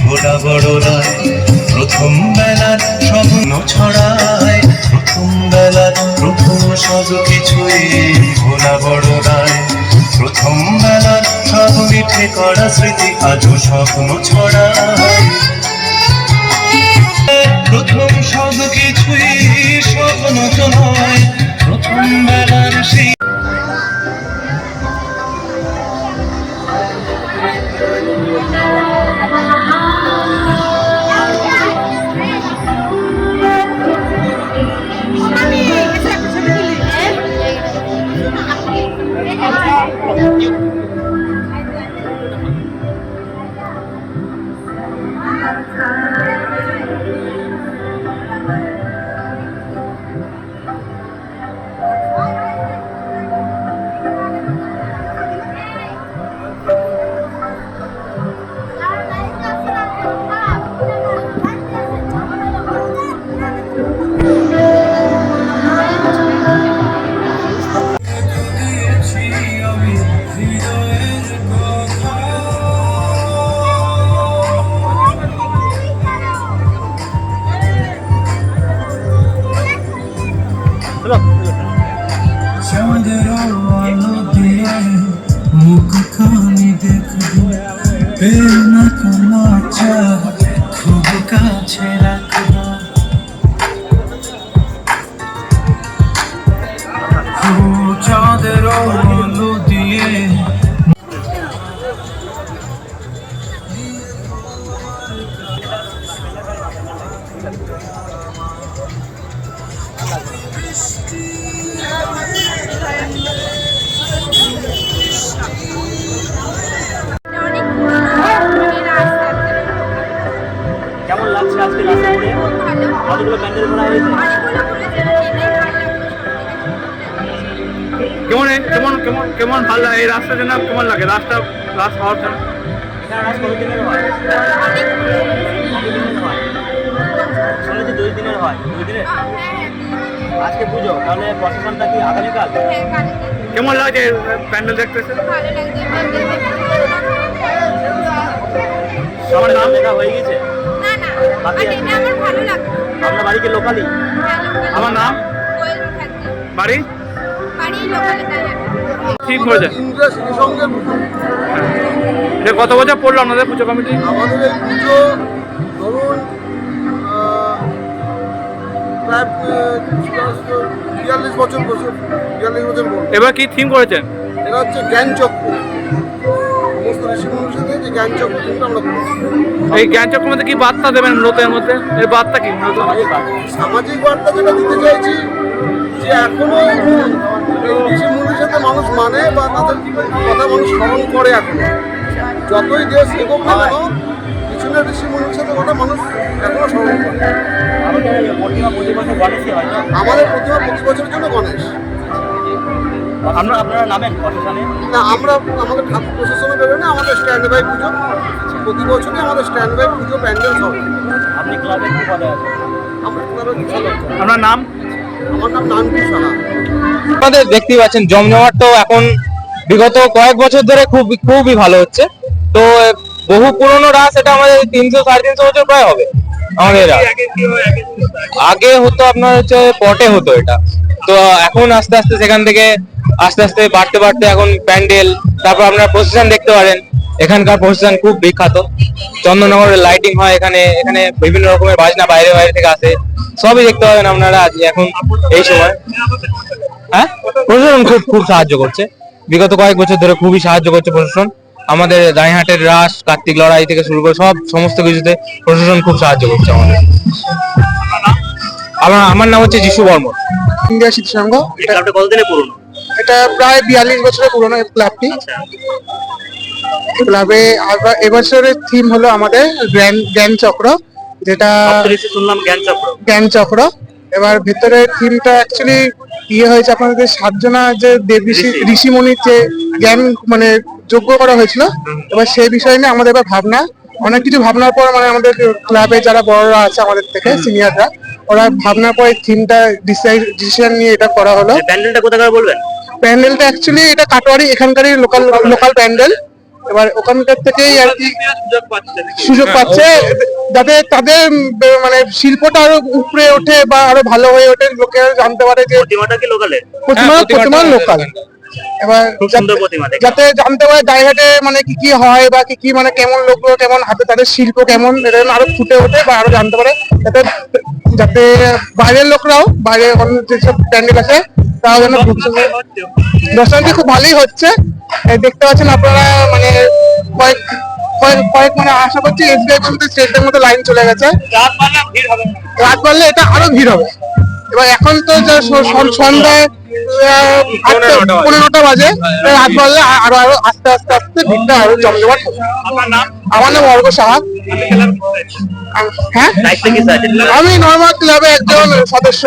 ভোলা বড় রায় প্রথম বেলার স্বপ্ন ছড়ায়, প্রথম বেলার প্রথম সব কিছুই ভোলা বড় রায়। প্রথম বেলার সব মিঠে করা স্মৃতি আজও স্বপ্ন ছড়ায়, প্রথম সব কিছুই স্বপ্ন তো নয়, প্রথম বেলার সেই চাঁদের আলো দিয়ে মুখখানি দেখবো, না কোনো খুব কাছে রাখবো, চাঁদের আলো দিয়ে কেমন লাগছে আজকে রাস্তা ঘুরে? কতগুলো প্যান্ডেল করা হয়েছে? কেমন কেমন কেমন ভালো লাগে এই রাস্তার জন্য? কেমন লাগে রাস্তা হওয়ার জন্য? এখানে রাস কতদিনের হয়? শুনেছি 2 দিনের হয়। 2 দিনের? আজকে পুজো, তাহলে প্রসেশনটা কি আগামীকাল? কেমন লাগছে প্যান্ডেল দেখতেছে? সবার নাম লেখা হয়ে গেছে? না না, এটা আমার ভালো লাগতো। আপনার বাড়ি কি লোকালি? আমার নাম বাড়ি লোকালে ঠিক হয়েছে। এটা কত বছর পড়লো আপনাদের পুজো কমিটি? আমাদের এই পুজো ধরুন প্রায় 42 বছর বছর 42 বছর। এবার কি থিম করেছেন? এটা হচ্ছে জ্ঞান চক্র, সমস্ত ঋষি মনুষ্যদের যে জ্ঞান চক্র কিন্তু আমরা করেছি। এই জ্ঞান চক্রের মধ্যে কি বার্তা দেবেন মূলত? মধ্যে এই বার্তা কি মূলত? সামাজিক বার্তা যেটা দিতে চাইছি যে এখনো এই ঋষি মনুষ্যদের মানুষ মানে বা তাদের কথা মানুষ স্মরণ করে। এখন যতই দেশ এগোক না কেন পিছনের ঋষি মনুষ্যদের কথা মানুষ এখনো স্মরণ করে। আমাদের প্রতিমা প্রতি বছর গণেশই হয় না? আমাদের প্রতিমা প্রতি বছরের জন্য গণেশ। আপনারা নামেন প্রসেশনে? না, আমরা আমাদের ঠাকুর প্রশাসনে বেরোয় না, আমাদের স্ট্যান্ড বাই পুজো প্রতি বছরই আমাদের স্ট্যান্ড বাই পুজো প্যান্ডেল সব। আপনি ক্লাবের কি পদে আছেন? আমরা ক্লাবের চালক। আপনার নাম? আমার নাম নানটু সাহা। আপনাদের দেখতেই পাচ্ছেন জমজমাট তো এখন বিগত কয়েক বছর ধরে খুবই ভালো হচ্ছে। তো বহু পুরনো রাস, এটা আমাদের 300-350 বছর প্রায় হবে আমাদের। আগে হতো আপনার হচ্ছে পটে হতো এটা, তো এখন আস্তে আস্তে সেখান থেকে আস্তে আস্তে বাড়তে বাড়তে এখন প্যান্ডেল, তারপর আপনারা প্রসেশন দেখতে পারেন। এখানকার প্রসেশন খুব বিখ্যাত, চন্দননগরের লাইটিং হয় এখানে, এখানে বিভিন্ন রকমের বাজনা বাইরে বাইরে থেকে আসে, সবই দেখতে পাবেন আপনারা আজ এখন এই সময়। হ্যাঁ, প্রশাসন খুব সাহায্য করছে, বিগত কয়েক বছর ধরে খুবই সাহায্য করছে প্রশাসন। আমাদের দাঁড়িহাটের রাস, কার্তিক লড়াই থেকে শুরু করে সমস্ত কিছুতে প্রশাসন খুব সাহায্য করছে আমাদের। আমার নাম হচ্ছে যিশু বর্মন। ইন্ডিয়া স্মৃতিসংঘ। ক্লাবটা কতদিনের পুরনো? এটা প্রায় 42 বছরের পুরনো ক্লাবটি। ক্লাবে এবছরের থিম হলো আমাদের জ্ঞান চক্র, যেটা শুনলাম জ্ঞান চক্র। এবার ভেতরে থিমটা অ্যাকচুয়ালি হয়েছে আপনাদের 7 জনা যে দেবী ঋষিমণির যে জ্ঞান মানে যজ্ঞ করা হয়েছিল। এবার সেই বিষয় নিয়ে আমাদের এবার ভাবনা, অনেক কিছু ভাবনার পর মানে আমাদের ক্লাবে যারা বড়রা আছে আমাদের থেকে সিনিয়ররা, ওরা ভাবনার পর থিমটা ডিসিশন নিয়ে এটা করা হলো। প্যান্ডেলটা কোথাকার বলবেন? প্যান্ডেলটা অ্যাকচুয়ালি এটা কাটোয়ারি, এখানকারই লোকাল প্যান্ডেল। এবার ওখানকার থেকেই আর কি সুযোগ পাচ্ছে নাকি? সুযোগ পাচ্ছে, যাতে তাদের মানে শিল্পটা আরো উপরে ওঠে বা আরো ভালো হয়ে ওঠে, লোকেরা জানতে পারে যে প্রতিমাটা কি লোকালে? প্রতিমা লোকাল। এবার খুব সুন্দর প্রতিমা দেখলাম। যাতে জানতে পারে গাইঘাটে মানে কি কি হয় বা কি কি মানে কেমন লোকগুলো কেমন হাতে তাদের শিল্প কেমন, এটা যেন আরো ফুটে ওঠে বা আরো জানতে পারে, যাতে যাতে বাইরের লোকরাও, বাইরে অন্য যেসব প্যান্ডেল আছে তারাও যেন দর্শনটি খুব ভালোই হচ্ছে। এই দেখতে পাচ্ছেন আপনারা, মানে কয়েক কয়েক কয়েক মানে আশা করছি এসবিআই পর্যন্ত স্টেটের মতো লাইন চলে গেছে। রাত বাড়লে ভিড় হবে না? রাত বাড়লে এটা আরো ভিড় হবে। এবার এখন তো যে সন্ধ্যায় 8:15 বাজে, রাত বাড়লে আরো আরো আস্তে আস্তে আস্তে ভিড়টা আরো জমজমাট হবে। আপনার নাম? আমার নাম অর্ঘ সাহা। আপনি খেলার কি চাইছেন? হ্যাঁ, দায়িত্ব কি স্যার? আমি নর্মাল ক্লাবে একজন সদস্য।